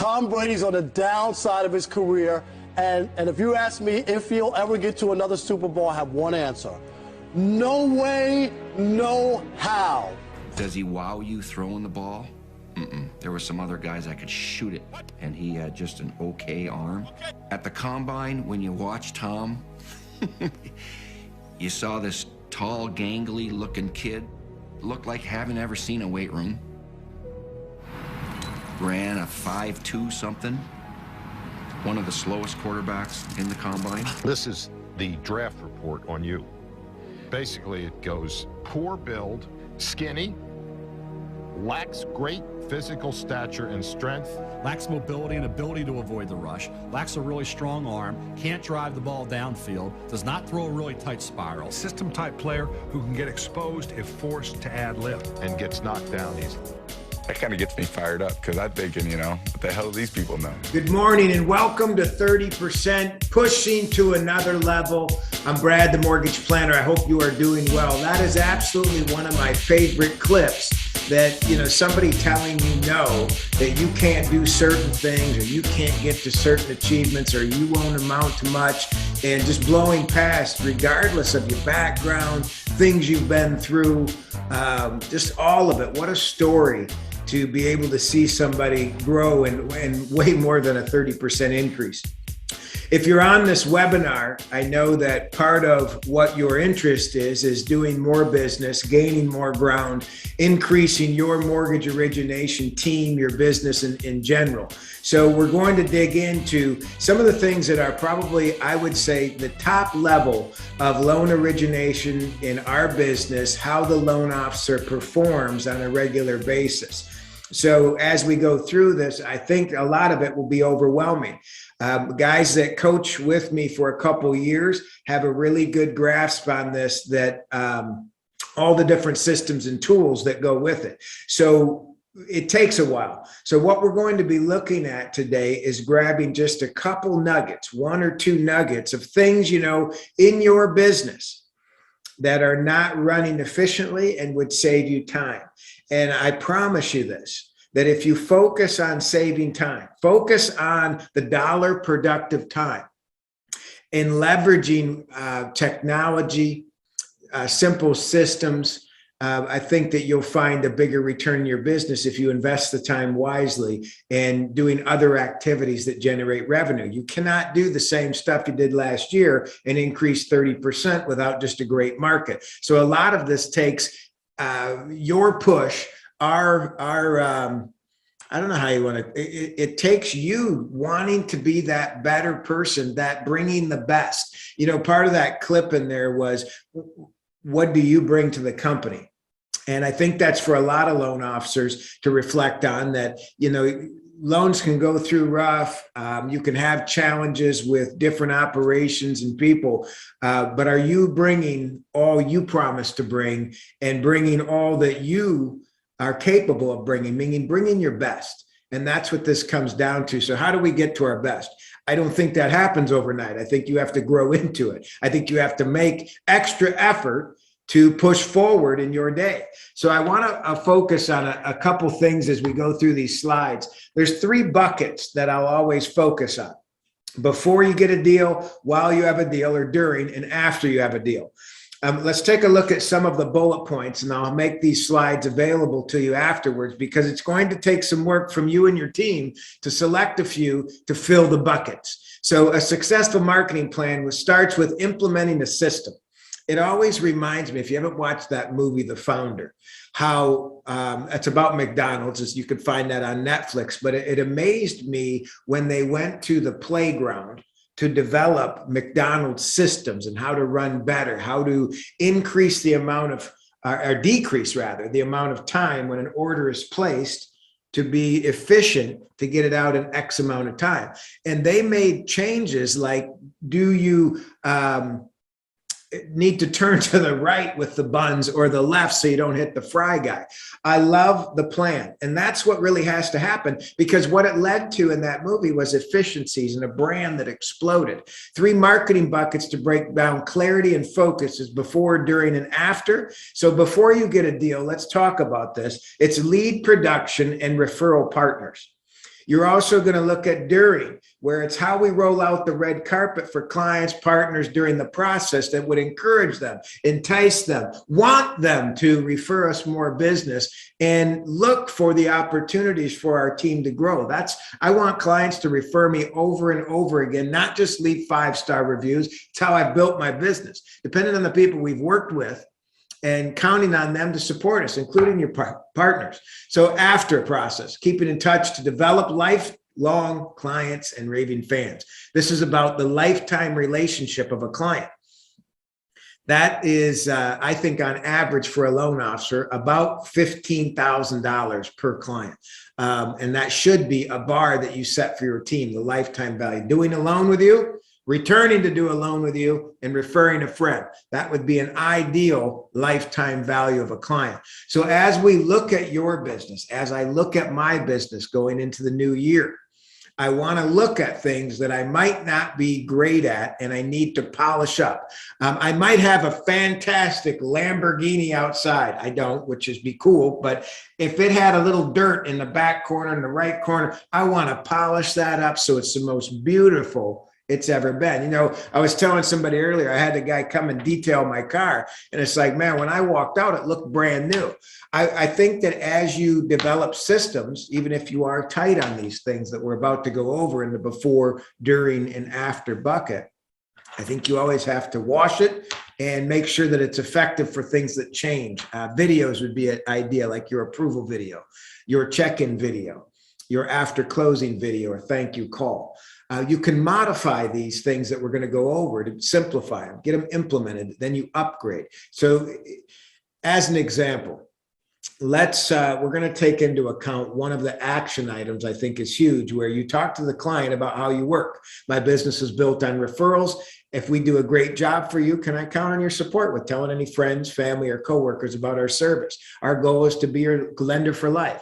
Tom Brady's on the downside of his career, and if you ask me if he'll ever get to another Super Bowl, I have one answer. No way, no how. Does he wow you throwing the ball? There were some other guys that could shoot it, and he had just an okay arm. At the combine, when you watch Tom, you saw this tall, gangly-looking kid, looked like having ever seen a weight room. Ran a 5.2 something. One of the slowest quarterbacks in the combine. This is the draft report on you. Basically, it goes poor build, skinny, lacks great physical stature and strength. Lacks mobility and ability to avoid the rush, lacks a really strong arm, can't drive the ball downfield, does not throw a really tight spiral. System-type player who can get exposed if forced to add lift. And gets knocked down easily. That kind of gets me fired up because I'm thinking, what the hell do these people know? Good morning and welcome to 30%, pushing to another level. I'm Brad, the mortgage planner. I hope you are doing well. That is absolutely one of my favorite clips. That, somebody telling you no, that you can't do certain things or you can't get to certain achievements or you won't amount to much, and just blowing past regardless of your background, things you've been through, just all of it. What a story to be able to see somebody grow and way more than a 30% increase. If you're on this webinar, I know that part of what your interest is doing more business, gaining more ground, increasing your mortgage origination team, your business in general. So we're going to dig into some of the things that are probably, I would say, the top level of loan origination in our business, how the loan officer performs on a regular basis. So as we go through this, I think a lot of it will be overwhelming. Guys that coach with me for a couple years have a really good grasp on this, that all the different systems and tools that go with it. So it takes a while. So what we're going to be looking at today is grabbing just a couple nuggets, one or two nuggets of things, in your business that are not running efficiently and would save you time. And I promise you this, that if you focus on saving time, focus on the dollar productive time and leveraging technology, simple systems, I think that you'll find a bigger return in your business if you invest the time wisely and doing other activities that generate revenue. You cannot do the same stuff you did last year and increase 30% without just a great market. So a lot of this takes your push, our I don't know how you want to, it takes you wanting to be that better person, that bringing the best. Part of that clip in there was, what do you bring to the company? And I think that's for a lot of loan officers to reflect on, that, loans can go through rough. You can have challenges with different operations and people, but are you bringing all you promised to bring and bringing all that you are capable of bringing, meaning bringing your best? And that's what this comes down to. So how do we get to our best? I don't think that happens overnight. I think you have to grow into it. I think you have to make extra effort to push forward in your day. So I want to focus on a couple things as we go through these slides. There's three buckets that I'll always focus on: before you get a deal, while you have a deal, or during and after you have a deal. Let's take a look at some of the bullet points, and I'll make these slides available to you afterwards, because it's going to take some work from you and your team to select a few to fill the buckets. So a successful marketing plan starts with implementing a system. It always reminds me, if you haven't watched that movie, The Founder, how it's about McDonald's. You could find that on Netflix, but it amazed me when they went to the playground to develop McDonald's systems and how to run better, how to increase the amount of, or decrease rather, the amount of time when an order is placed to be efficient to get it out in X amount of time. And they made changes like, do you need to turn to the right with the buns or the left so you don't hit the fry guy? I love the plan. And that's what really has to happen, because what it led to in that movie was efficiencies and a brand that exploded. 3 marketing buckets to break down clarity and focus is before, during, and after. So before you get a deal, let's talk about this. It's lead production and referral partners. You're also going to look at during, where it's how we roll out the red carpet for clients, partners during the process that would encourage them, entice them, want them to refer us more business, and look for the opportunities for our team to grow. I want clients to refer me over and over again, not just leave 5-star reviews. It's how I've built my business. Depending on the people we've worked with, and counting on them to support us, including your partners. So after process, keeping in touch to develop lifelong clients and raving fans. This is about the lifetime relationship of a client. That is, I think on average for a loan officer, about $15,000 per client. And that should be a bar that you set for your team, the lifetime value. Doing a loan with you, returning to do a loan with you, and referring a friend. That would be an ideal lifetime value of a client. So as we look at your business, as I look at my business going into the new year, I want to look at things that I might not be great at and I need to polish up. I might have a fantastic Lamborghini outside. I don't, which is be cool. But if it had a little dirt in the back corner, in the right corner, I want to polish that up so it's the most beautiful it's ever been. You know, I was telling somebody earlier, I had a guy come and detail my car, and it's like, man, when I walked out, it looked brand new. I think that as you develop systems, even if you are tight on these things that we're about to go over in the before, during, and after bucket, I think you always have to wash it and make sure that it's effective for things that change. Videos would be an idea, like your approval video, your check-in video, your after closing video or thank you call. You can modify these things that we're going to go over to simplify them, get them implemented, then you upgrade. So as an example, we're going to take into account one of the action items I think is huge, where you talk to the client about how you work. My business is built on referrals. If we do a great job for you, can I count on your support with telling any friends, family, or coworkers about our service? Our goal is to be your lender for life.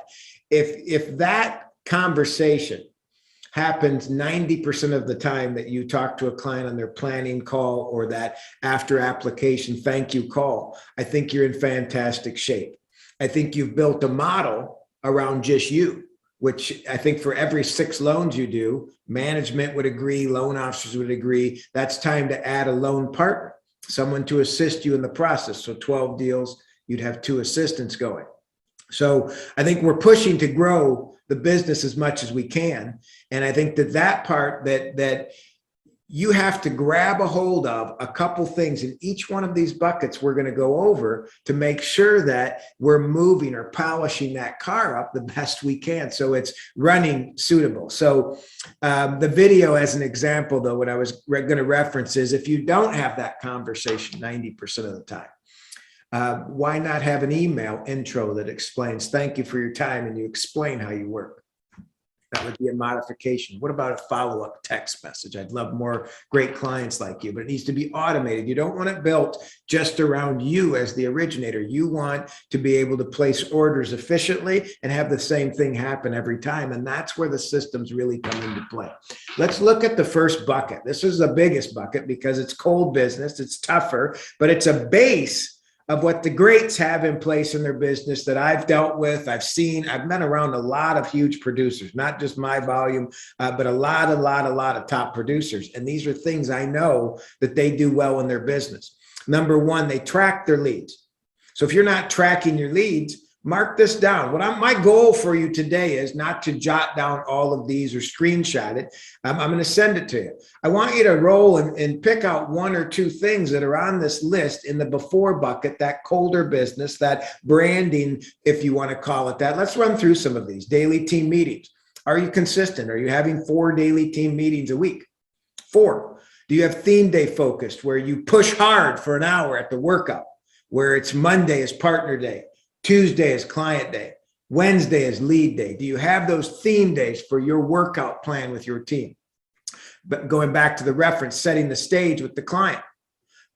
If that conversation happens 90% of the time that you talk to a client on their planning call or that after application thank you call, I think you're in fantastic shape. I think you've built a model around just you, which I think for every 6 loans you do, management would agree, loan officers would agree, that's time to add a loan partner, someone to assist you in the process. So 12 deals, you'd have 2 assistants going. So I think we're pushing to grow the business as much as we can. And I think that part that you have to grab a hold of a couple things in each one of these buckets we're going to go over to make sure that we're moving or polishing that car up the best we can so it's running suitable. So the video as an example, though, what I was going to reference is if you don't have that conversation 90% of the time, why not have an email intro that explains, thank you for your time, and you explain how you work? That would be a modification. What about a follow-up text message? I'd love more great clients like you, but it needs to be automated. You don't want it built just around you as the originator. You want to be able to place orders efficiently and have the same thing happen every time. And that's where the systems really come into play. Let's look at the first bucket. This is the biggest bucket because it's cold business. It's tougher, but it's a base of what the greats have in place in their business that I've dealt with, I've seen. I've been around a lot of huge producers, not just my volume, but a lot of top producers. And these are things I know that they do well in their business. Number one, they track their leads. So if you're not tracking your leads, mark this down. My goal for you today is not to jot down all of these or screenshot it. I'm going to send it to you. I want you to roll and pick out 1 or 2 things that are on this list in the before bucket, that colder business, that branding, if you want to call it that. Let's run through some of these. Daily team meetings. Are you consistent? Are you having 4 daily team meetings a week? 4. Do you have theme day focused where you push hard for an hour at the workout, where it's Monday is partner day, Tuesday is client day, Wednesday is lead day? Do you have those theme days for your workout plan with your team? But going back to the reference, setting the stage with the client.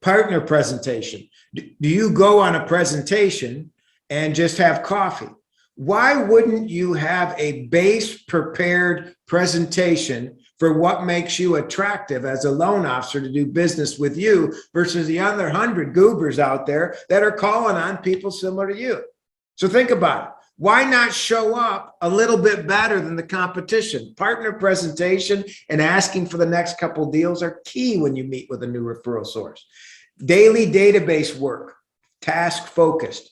Partner presentation. Do you go on a presentation and just have coffee? Why wouldn't you have a base prepared presentation for what makes you attractive as a loan officer to do business with you versus the other 100 goobers out there that are calling on people similar to you? So think about it. Why not show up a little bit better than the competition? Partner presentation and asking for the next couple deals are key when you meet with a new referral source. Daily database work, task focused.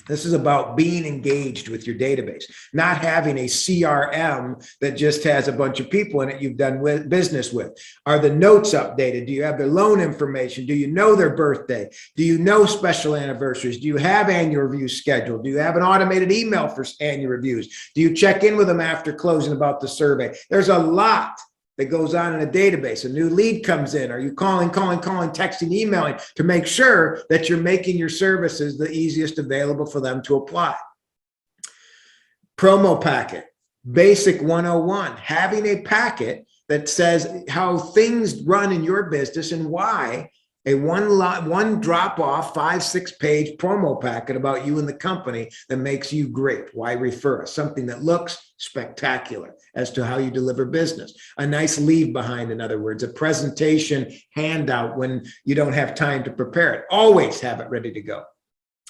This is about being engaged with your database, not having a CRM that just has a bunch of people in it you've done business with. Are the notes updated? Do you have their loan information? Do you know their birthday? Do you know special anniversaries? Do you have annual reviews scheduled? Do you have an automated email for annual reviews? Do you check in with them after closing about the survey? There's a lot that goes on in a database. A new lead comes in. Are you calling, texting, emailing to make sure that you're making your services the easiest available for them to apply? Promo packet, basic 101, having a packet that says how things run in your business and why. A one drop off 5-6 page promo packet about you and the company that makes you great. Why refer us? Something that looks spectacular as to how you deliver business. A nice leave behind, in other words, a presentation handout when you don't have time to prepare it. Always have it ready to go.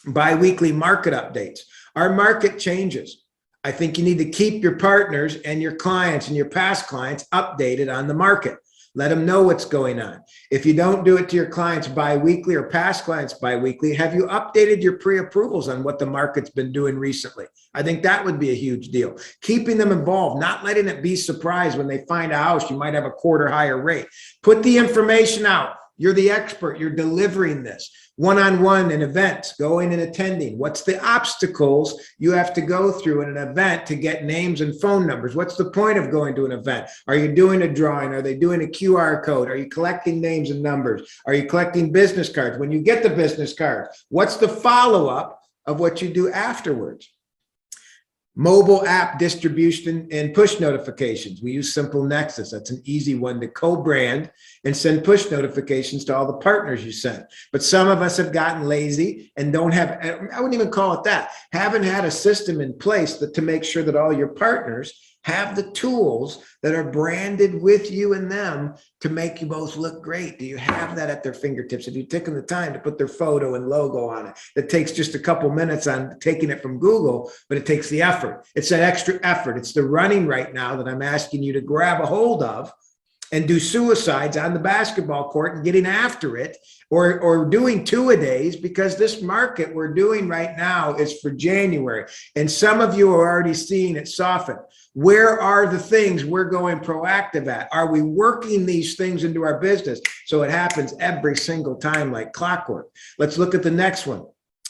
Bi-weekly market updates. Our market changes. I think you need to keep your partners and your clients and your past clients updated on the market. Let them know what's going on. If you don't do it to your clients bi-weekly or past clients bi-weekly, have you updated your pre-approvals on what the market's been doing recently? I think that would be a huge deal. Keeping them involved, not letting it be surprised when they find a house, you might have a quarter higher rate. Put the information out. You're the expert. You're delivering this. One-on-one in events, going and attending. What's the obstacles you have to go through in an event to get names and phone numbers? What's the point of going to an event? Are you doing a drawing? Are they doing a QR code? Are you collecting names and numbers? Are you collecting business cards? When you get the business cards, what's the follow-up of what you do afterwards? Mobile app distribution and push notifications. We use Simple Nexus. That's an easy one to co-brand and send push notifications to all the partners you send. But some of us have gotten lazy and don't have, I wouldn't even call it that, haven't had a system in place to make sure that all your partners have the tools that are branded with you and them to make you both look great. Do you have that at their fingertips? Have you taken the time to put their photo and logo on it? That takes just a couple minutes on taking it from Google, but it takes the effort. It's that extra effort. It's the running right now that I'm asking you to grab a hold of and do suicides on the basketball court and getting after it, or doing 2-a-days, because this market we're doing right now is for January. And some of you are already seeing it soften. Where are the things we're going proactive at? Are we working these things into our business so it happens every single time like clockwork? Let's look at the next one.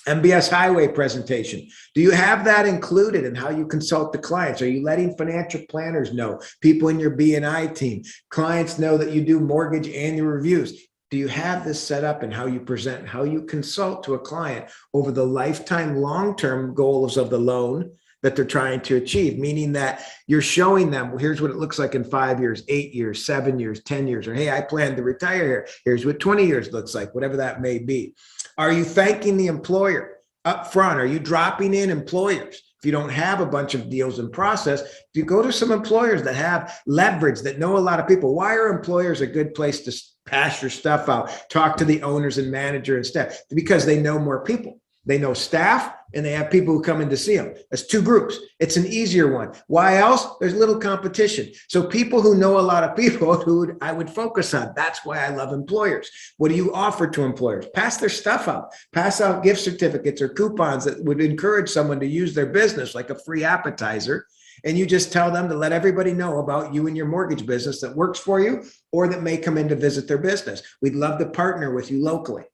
MBS Highway presentation. Do you have that included in how you consult the clients? Are you letting financial planners know, people in your B&I team, clients know that you do mortgage annual reviews? Do you have this set up in how you present, how you consult to a client over the lifetime long-term goals of the loan that they're trying to achieve? Meaning that you're showing them, well, here's what it looks like in 5 years, 8 years, 7 years, 10 years, or hey, I plan to retire here. Here's what 20 years looks like, whatever that may be. Are you thanking the employer up front? Are you dropping in employers? If you don't have a bunch of deals in process, you go to some employers that have leverage, that know a lot of people. Why are employers a good place to pass your stuff out? Talk to the owners and manager and staff, because they know more people. They know staff and they have people who come in to see them. That's two groups. It's an easier one. Why else? There's little competition. So people who know a lot of people who I would focus on. That's why I love employers. What do you offer to employers? Pass their stuff out. Pass out gift certificates or coupons that would encourage someone to use their business, like a free appetizer. And you just tell them to let everybody know about you and your mortgage business that works for you or that may come in to visit their business. We'd love to partner with you locally.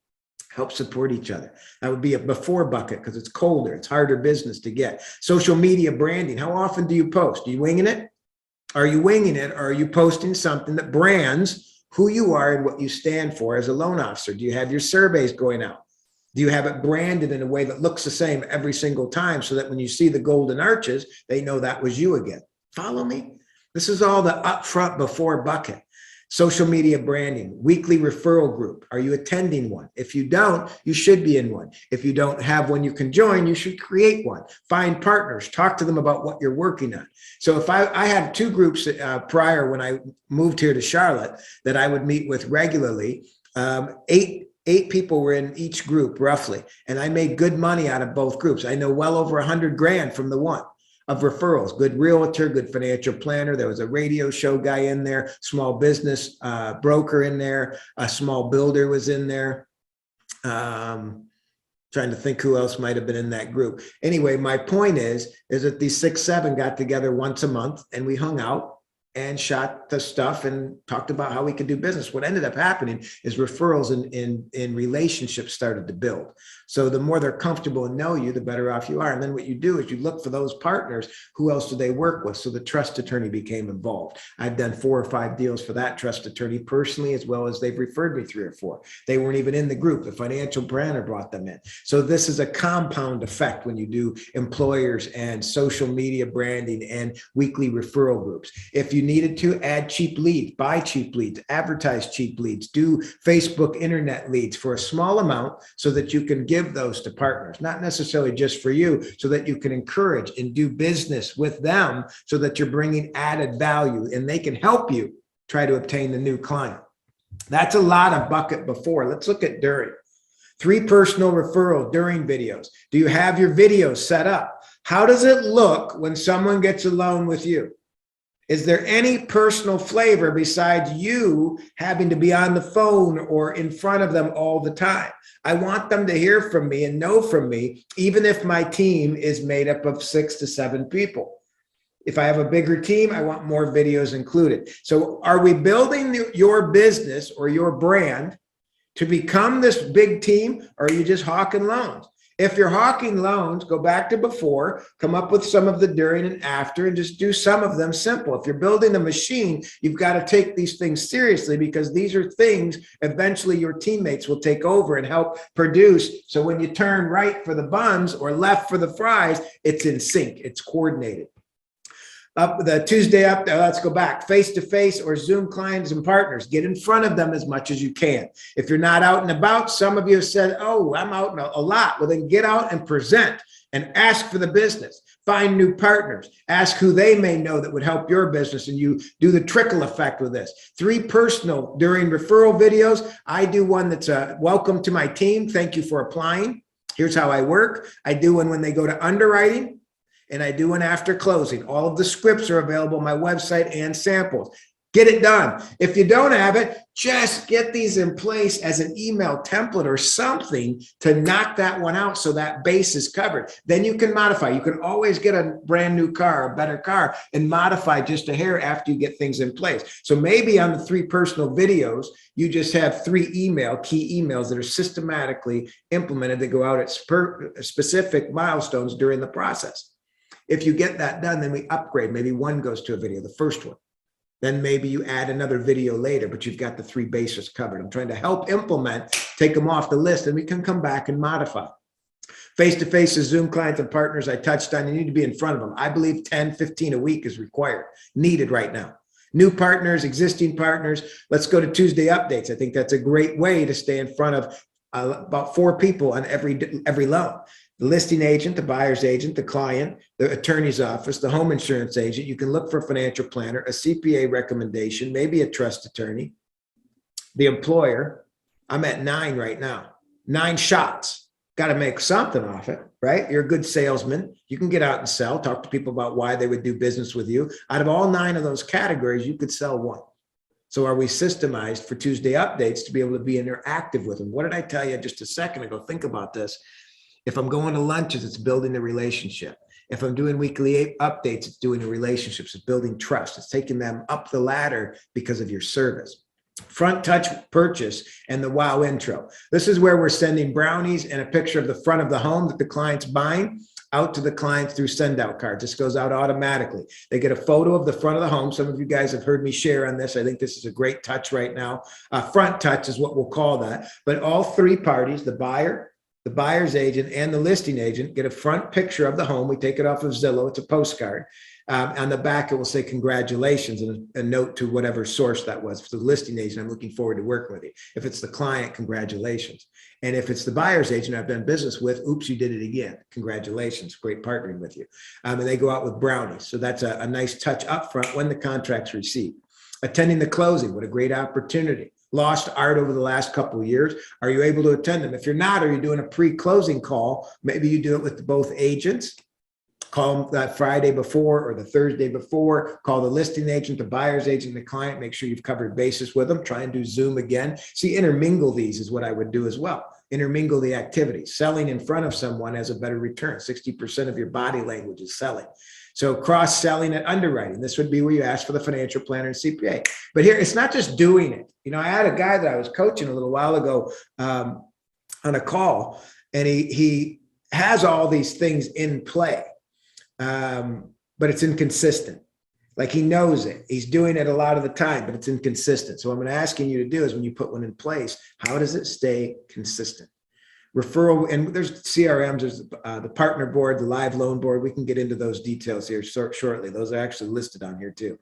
Help support each other. That would be a before bucket because it's colder. It's harder business to get. Social media branding. How often do you post? Are you winging it? Are you winging it? Or are you posting something that brands who you are and what you stand for as a loan officer? Do you have your surveys going out? Do you have it branded in a way that looks the same every single time so that when you see the golden arches, they know that was you again? Follow me? This is all the upfront before bucket. Social media branding, weekly referral group. Are you attending one? If you don't, you should be in one. If you don't have one you can join, you should create one. Find partners, talk to them about what you're working on. So if I had two groups prior when I moved here to Charlotte that I would meet with regularly, 8 8 people were in each group roughly, and I made good money out of both groups. I know well over 100 grand from the one of referrals. Good realtor, good financial planner. There was a radio show guy in there, small business broker in there, a small builder was in there. Trying to think who else might have been in that group. Anyway, my point is that these 6, 7 got together once a month and we hung out and shot the stuff and talked about how we could do business. What ended up happening is referrals in relationships started to build. So the more they're comfortable and know you, the better off you are. And then what you do is you look for those partners. Who else do they work with? So the trust attorney became involved. I've done 4 or 5 deals for that trust attorney personally, as well as they've referred me 3 or 4. They weren't even in the group. The financial planner brought them in. So this is a compound effect when you do employers and social media branding and weekly referral groups. If you needed to add cheap leads, buy cheap leads, advertise cheap leads, do Facebook internet leads for a small amount so that you can give those to partners, not necessarily just for you, so that you can encourage and do business with them so that you're bringing added value and they can help you try to obtain the new client. That's a lot of bucket before. Let's look at during. 3 personal referral during videos. Do you have your videos set up? How does it look when someone gets a loan with you? Is there any personal flavor besides you having to be on the phone or in front of them all the time? I want them to hear from me and know from me, even if my team is made up of 6 to 7 people. If I have a bigger team, I want more videos included. So are we building your business or your brand to become this big team, or are you just hawking loans? If you're hawking loans, go back to before, come up with some of the during and after, and just do some of them simple. If you're building a machine, you've got to take these things seriously, because these are things eventually your teammates will take over and help produce. So when you turn right for the buns or left for the fries, it's in sync, it's coordinated. Up the Tuesday up there, let's go back, face-to-face or Zoom clients and partners. Get in front of them as much as you can. If you're not out and about, some of you have said, oh, I'm out a lot. Well, then get out and present and ask for the business. Find new partners. Ask who they may know that would help your business, and you do the trickle effect with this. 3 personal during referral videos. I do one that's a welcome to my team. Thank you for applying. Here's how I work. I do one when they go to underwriting. And I do one after closing. All of the scripts are available on my website and samples. Get it done. If you don't have it, just get these in place as an email template or something to knock that one out so that base is covered. Then you can modify. You can always get a brand new car, a better car, and modify just a hair after you get things in place. So maybe on the 3 personal videos, you just have 3 key emails that are systematically implemented that go out at specific milestones during the process. If you get that done, then we upgrade. Maybe 1 goes to a video, the first one. Then maybe you add another video later, but you've got the 3 bases covered. I'm trying to help implement, take them off the list, and we can come back and modify. Face-to-face is Zoom clients and partners I touched on. You need to be in front of them. I believe 10, 15 a week is required, needed right now. New partners, existing partners. Let's go to Tuesday updates. I think that's a great way to stay in front of about 4 people on every loan. The listing agent, the buyer's agent, the client, the attorney's office, the home insurance agent. You can look for a financial planner, a CPA recommendation, maybe a trust attorney, the employer. I'm at 9 right now. 9 shots. Got to make something off it, right? You're a good salesman. You can get out and sell, talk to people about why they would do business with you. Out of all 9 of those categories, you could sell 1. So are we systemized for Tuesday updates to be able to be interactive with them? What did I tell you just a second ago? Think about this. If I'm going to lunches, it's building the relationship. If I'm doing weekly updates, it's doing the relationships, it's building trust. It's taking them up the ladder because of your service. Front touch purchase and the wow intro. This is where we're sending brownies and a picture of the front of the home that the client's buying out to the clients through send out cards. This goes out automatically. They get a photo of the front of the home. Some of you guys have heard me share on this. I think this is a great touch right now. Front touch is what we'll call that. But all 3 parties, the buyer, the buyer's agent, and the listing agent, get a front picture of the home. We take it off of Zillow. It's a postcard. On the back, it will say congratulations and a note to whatever source that was. For the listing agent, I'm looking forward to working with you. If it's the client, congratulations. And if it's the buyer's agent I've done business with, oops, you did it again. Congratulations. Great partnering with you. And they go out with brownies. So that's a nice touch up front when the contract's received. Attending the closing. What a great opportunity. lost art over the last couple of years? Are you able to attend them? If you're not, are you doing a pre-closing call? Maybe you do it with both agents. Call them that Friday before or the Thursday before. Call the listing agent, the buyer's agent, the client. Make sure you've covered bases with them. Try and do Zoom again. See, intermingle these is what I would do as well. Intermingle the activities. Selling in front of someone has a better return. 60% of your body language is selling. So cross-selling at underwriting. This would be where you ask for the financial planner and CPA. But here, it's not just doing it. You know, I had a guy that I was coaching a little while ago on a call, and he has all these things in play, but it's inconsistent. Like, he knows it. He's doing it a lot of the time, but it's inconsistent. So what I'm asking you to do is, when you put one in place, how does it stay consistent? Referral, and there's CRMs, there's the partner board, the live loan board. We can get into those details here shortly. Those are actually listed on here too.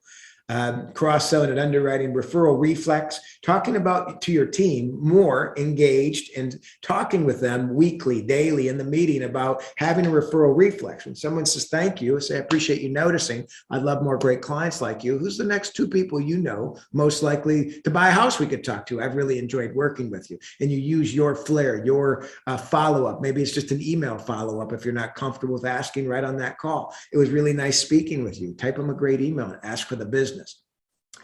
Cross-selling and underwriting, referral reflex, talking about to your team more engaged and talking with them weekly, daily in the meeting about having a referral reflex. When someone says, thank you, say, I appreciate you noticing. I'd love more great clients like you. Who's the next 2 people you know most likely to buy a house we could talk to? I've really enjoyed working with you. And you use your flair, your follow-up. Maybe it's just an email follow-up if you're not comfortable with asking right on that call. It was really nice speaking with you. Type them a great email and ask for the business.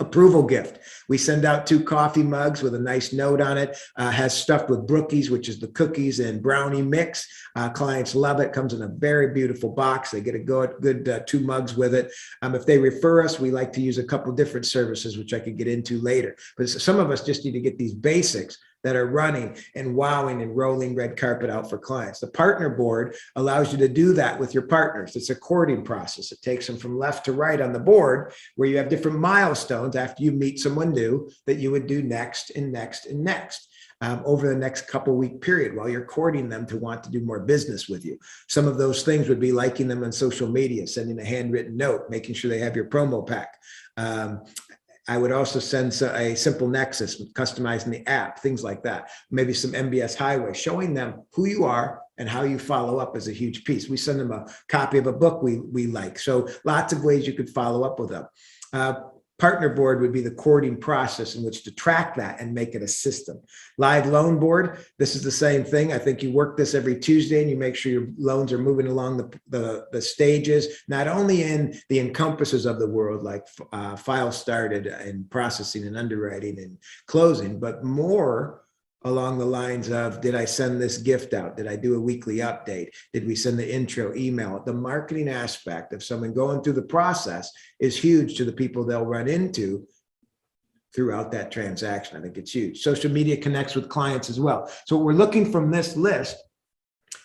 Approval gift. We send out 2 coffee mugs with a nice note on it. Has stuffed with Brookies, which is the cookies and brownie mix. Clients love it. Comes in a very beautiful box. They get a good 2 mugs with it. If they refer us, we like to use a couple different services, which I could get into later. But some of us just need to get these basics that are running and wowing and rolling red carpet out for clients. The partner board allows you to do that with your partners. It's a courting process. It takes them from left to right on the board, where you have different milestones after you meet someone new that you would do next and next and next. Over the next couple week period while you're courting them to want to do more business with you. Some of those things would be liking them on social media, sending a handwritten note, making sure they have your promo pack. I would also send a simple nexus, customizing the app, things like that. Maybe some MBS Highway, showing them who you are and how you follow up is a huge piece. We send them a copy of a book we like. So lots of ways you could follow up with them. Partner board would be the courting process in which to track that and make it a system. Live loan board, this is the same thing. I think you work this every Tuesday and you make sure your loans are moving along the stages, not only in the encompasses of the world, like file started and processing and underwriting and closing, but more along the lines of, did I send this gift out? Did I do a weekly update? Did we send the intro email? The marketing aspect of someone going through the process is huge to the people they'll run into throughout that transaction. I think it's huge. Social media connects with clients as well. So what we're looking from this list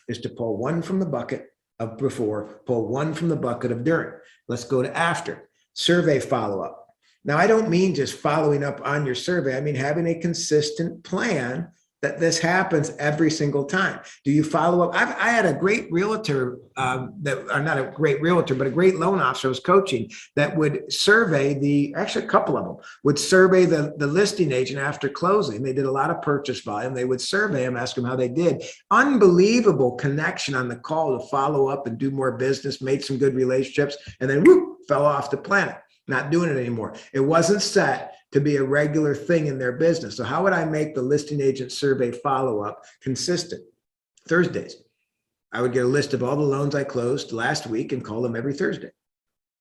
is to pull 1 from the bucket of before, pull 1 from the bucket of during. Let's go to after. Survey follow-up. Now, I don't mean just following up on your survey. I mean having a consistent plan that this happens every single time. Do you follow up? I had a great realtor, not a great realtor, but a great loan officer I was coaching that would survey actually a couple of them, would survey the listing agent after closing. They did a lot of purchase volume. They would survey them, ask them how they did. Unbelievable connection on the call to follow up and do more business, made some good relationships, and then whoop, fell off the planet. Not doing it anymore. It wasn't set to be a regular thing in their business. So how would I make the listing agent survey follow-up consistent? Thursdays. I would get a list of all the loans I closed last week and call them every Thursday.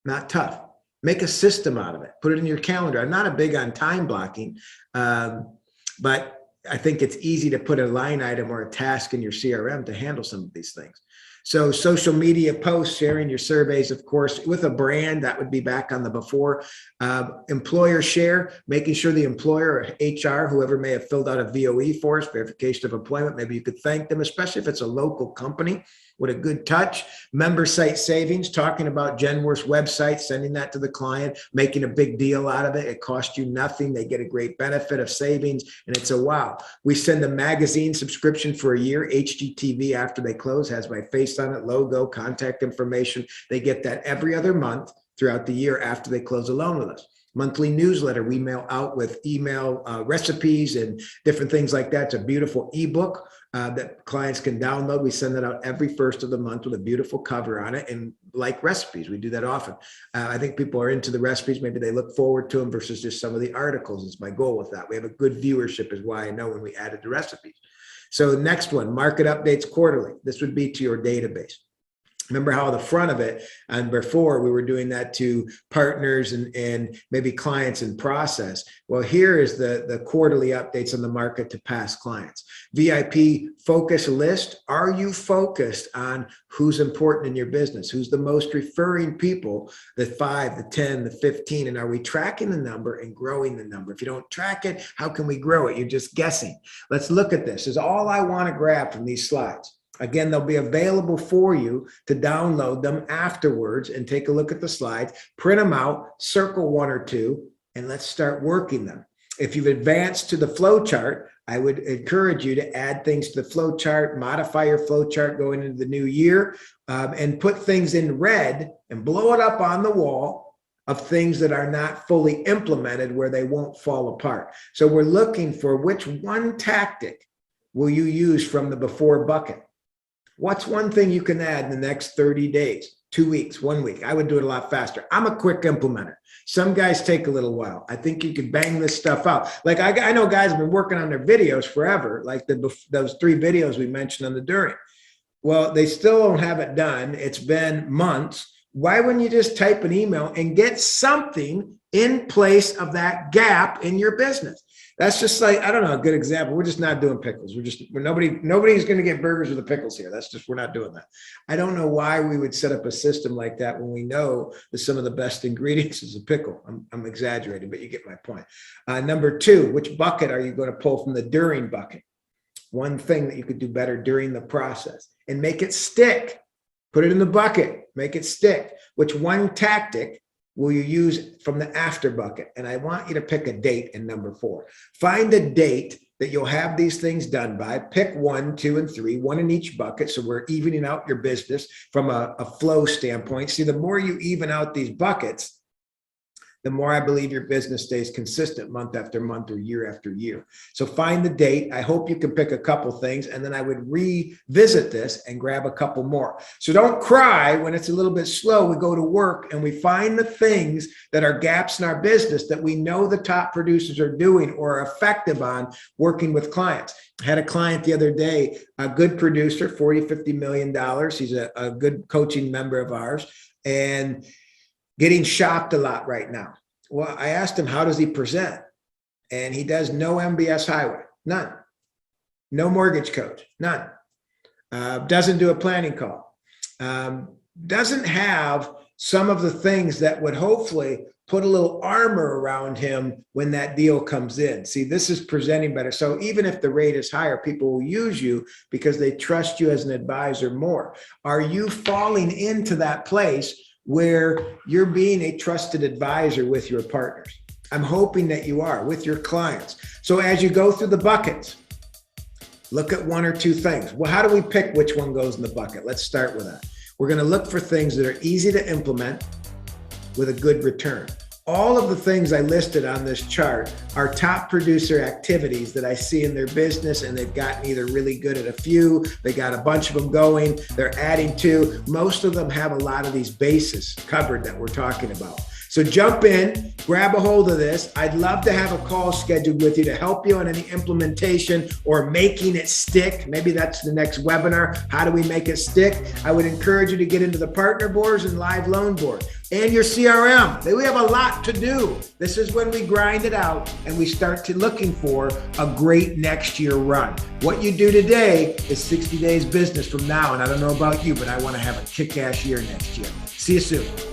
Not tough. Make a system out of it. Put it in your calendar. I'm not a big on time blocking, but I think it's easy to put a line item or a task in your CRM to handle some of these things. So social media posts, sharing your surveys, of course, with a brand, that would be back on the before. Employer share, making sure the employer or HR, whoever may have filled out a VOE for us, verification of employment, maybe you could thank them, especially if it's a local company. What a good touch. Member site savings, talking about Genworth's website, sending that to the client, making a big deal out of it. It costs you nothing. They get a great benefit of savings, and it's a wow. We send a magazine subscription for a year. HGTV, after they close, has my face on it, logo, contact information. They get that every other month throughout the year after they close a loan with us. monthly newsletter we mail out with email recipes and different things like that. It's a beautiful ebook that clients can download. We send that out every first of the month with a beautiful cover on it, and like recipes, we do that often. I think people are into the recipes. Maybe they look forward to them versus just some of the articles is my goal with that. We have a good viewership is why I know when we added the recipes. So next one, market updates quarterly. This would be to your database. Remember how the front of it, and before we were doing that to partners and maybe clients in process. Well, here is the quarterly updates on the market to past clients. VIP focus list. Are you focused on who's important in your business? Who's the most referring people, the 5, the 10, the 15? And are we tracking the number and growing the number? If you don't track it, how can we grow it? You're just guessing. Let's look at this. This is all I want to grab from these slides. Again, they'll be available for you to download them afterwards and take a look at the slides, print them out, circle 1 or 2, and let's start working them. If you've advanced to the flow chart, I would encourage you to add things to the flow chart, modify your flow chart going into the new year, and put things in red and blow it up on the wall of things that are not fully implemented where they won't fall apart. So we're looking for which one tactic will you use from the before bucket. What's one thing you can add in the next 30 days, 2 weeks, 1 week? I would do it a lot faster. I'm a quick implementer. Some guys take a little while. I think you could bang this stuff out. Like I know guys have been working on their videos forever, like those 3 videos we mentioned on the during. Well, they still don't have it done. It's been months. Why wouldn't you just type an email and get something in place of that gap in your business? That's just like, I don't know, a good example. We're just not doing pickles. Nobody's going to get burgers with the pickles here. We're not doing that. I don't know why we would set up a system like that when we know that some of the best ingredients is a pickle. I'm exaggerating, but you get my point. Number 2, which bucket are you going to pull from the during bucket? One thing that you could do better during the process and make it stick. Put it in the bucket, make it stick. Which one tactic will you use from the after bucket? And I want you to pick a date in number 4. Find a date that you'll have these things done by. Pick 1, 2, and 3, 1 in each bucket. So we're evening out your business from a flow standpoint. See, the more you even out these buckets, the more I believe your business stays consistent month after month or year after year. So find the date. I hope you can pick a couple things, and then I would revisit this and grab a couple more. So don't cry when it's a little bit slow. We go to work and we find the things that are gaps in our business that we know the top producers are doing or are effective on working with clients. I had a client the other day, a good producer, $40, $50 million. He's a good coaching member of ours, and getting shopped a lot right now. Well, I asked him, how does he present? And he does no MBS highway, none. No mortgage coach, none. Doesn't do a planning call. Doesn't have some of the things that would hopefully put a little armor around him when that deal comes in. See, this is presenting better. So even if the rate is higher, people will use you because they trust you as an advisor more. Are you falling into that place where you're being a trusted advisor with your partners? I'm hoping that you are with your clients. So as you go through the buckets, look at 1 or 2 things. Well, how do we pick which one goes in the bucket? Let's start with that. We're going to look for things that are easy to implement with a good return. All of the things I listed on this chart are top producer activities that I see in their business, and they've gotten either really good at a few, they got a bunch of them going, they're adding to. Most of them have a lot of these bases covered that we're talking about. So jump in, grab a hold of this. I'd love to have a call scheduled with you to help you on any implementation or making it stick. Maybe that's the next webinar. How do we make it stick? I would encourage you to get into the partner boards and live loan board and your CRM. We have a lot to do. This is when we grind it out and we start to looking for a great next year run. What you do today is 60 days business from now. And I don't know about you, but I want to have a kick-ass year next year. See you soon.